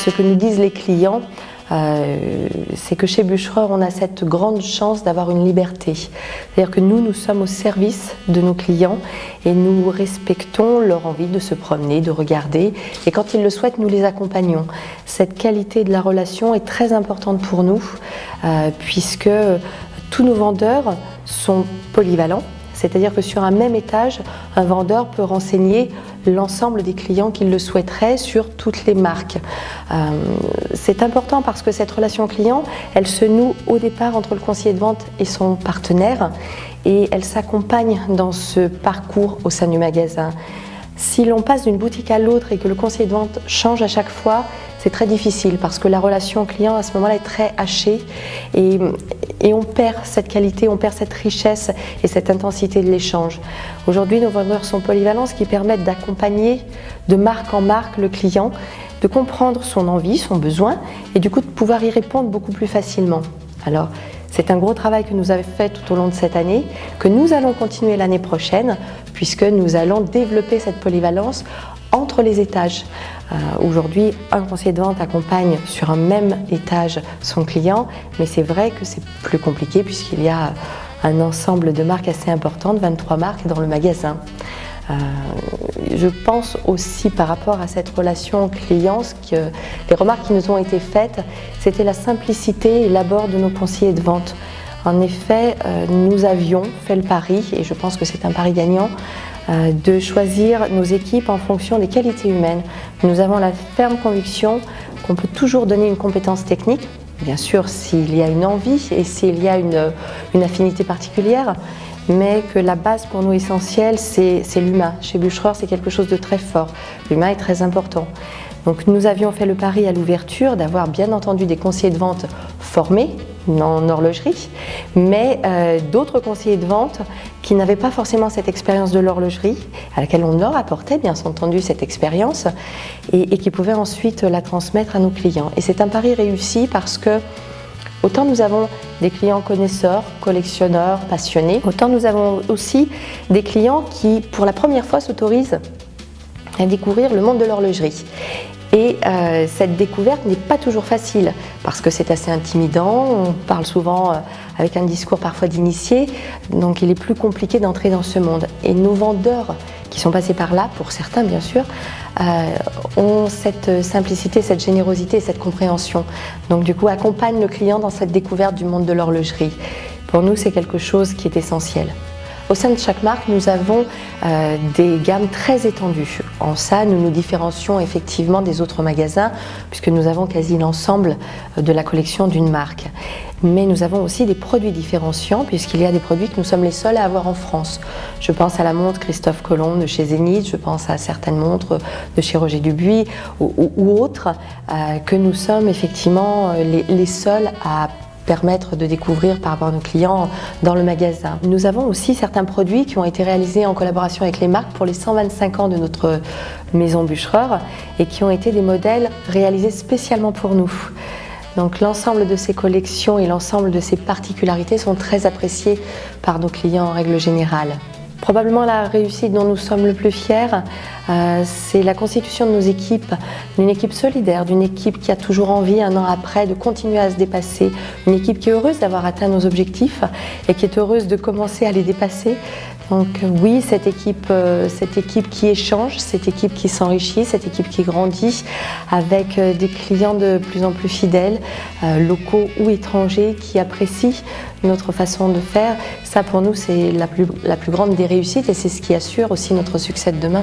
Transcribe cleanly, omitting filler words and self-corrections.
ce que nous disent les clients, c'est que chez Bûchereur, on a cette grande chance d'avoir une liberté. C'est-à-dire que nous sommes au service de nos clients et nous respectons leur envie de se promener, de regarder. Et quand ils le souhaitent, nous les accompagnons. Cette qualité de la relation est très importante pour nous, puisque tous nos vendeurs sont polyvalents. C'est-à-dire que sur un même étage, un vendeur peut renseigner l'ensemble des clients qui le souhaiteraient sur toutes les marques. C'est important parce que cette relation client, elle se noue au départ entre le conseiller de vente et son partenaire et elle s'accompagne dans ce parcours au sein du magasin. Si l'on passe d'une boutique à l'autre et que le conseiller de vente change à chaque fois, c'est très difficile parce que la relation client à ce moment-là est très hachée et on perd cette qualité, on perd cette richesse et cette intensité de l'échange. Aujourd'hui, nos vendeurs sont polyvalents, ce qui permet d'accompagner de marque en marque le client, de comprendre son envie, son besoin et du coup de pouvoir y répondre beaucoup plus facilement. Alors, c'est un gros travail que nous avons fait tout au long de cette année, que nous allons continuer l'année prochaine, puisque nous allons développer cette polyvalence entre les étages. Aujourd'hui, un conseiller de vente accompagne sur un même étage son client, mais c'est vrai que c'est plus compliqué puisqu'il y a un ensemble de marques assez importantes, 23 marques dans le magasin. Je pense aussi par rapport à cette relation client, que les remarques qui nous ont été faites, c'était la simplicité et l'abord de nos conseillers de vente. En effet, nous avions fait le pari, et je pense que c'est un pari gagnant, de choisir nos équipes en fonction des qualités humaines. Nous avons la ferme conviction qu'on peut toujours donner une compétence technique, bien sûr s'il y a une envie et s'il y a une affinité particulière, mais que la base pour nous essentielle, c'est l'humain. Chez Bûchereur, c'est quelque chose de très fort. L'humain est très important. Donc nous avions fait le pari à l'ouverture d'avoir bien entendu des conseillers de vente formés en horlogerie, mais d'autres conseillers de vente qui n'avaient pas forcément cette expérience de l'horlogerie, à laquelle on leur apportait bien entendu cette expérience et qui pouvaient ensuite la transmettre à nos clients. Et c'est un pari réussi parce que autant nous avons des clients connaisseurs, collectionneurs, passionnés, autant nous avons aussi des clients qui, pour la première fois, s'autorisent à découvrir le monde de l'horlogerie. Et cette découverte n'est pas toujours facile parce que c'est assez intimidant, on parle souvent avec un discours parfois d'initié, donc il est plus compliqué d'entrer dans ce monde. Et nos vendeurs qui sont passés par là, pour certains bien sûr, ont cette simplicité, cette générosité, cette compréhension. Donc du coup accompagnent le client dans cette découverte du monde de l'horlogerie. Pour nous, c'est quelque chose qui est essentiel. Au sein de chaque marque, nous avons des gammes très étendues. En ça, nous nous différencions effectivement des autres magasins puisque nous avons quasi l'ensemble de la collection d'une marque. Mais nous avons aussi des produits différenciants puisqu'il y a des produits que nous sommes les seuls à avoir en France. Je pense à la montre Christophe Colomb de chez Zénith, je pense à certaines montres de chez Roger Dubuis ou autres que nous sommes effectivement les seuls à permettre de découvrir par rapport à nos clients dans le magasin. Nous avons aussi certains produits qui ont été réalisés en collaboration avec les marques pour les 125 ans de notre maison Bûchereur et qui ont été des modèles réalisés spécialement pour nous. Donc l'ensemble de ces collections et l'ensemble de ces particularités sont très appréciés par nos clients en règle générale. Probablement la réussite dont nous sommes le plus fiers, c'est la constitution de nos équipes, d'une équipe solidaire, d'une équipe qui a toujours envie, un an après, de continuer à se dépasser, une équipe qui est heureuse d'avoir atteint nos objectifs et qui est heureuse de commencer à les dépasser. Donc oui, cette équipe qui échange, cette équipe qui s'enrichit, cette équipe qui grandit avec des clients de plus en plus fidèles, locaux ou étrangers, qui apprécient notre façon de faire. Ça pour nous c'est la plus grande des réussites et c'est ce qui assure aussi notre succès de demain.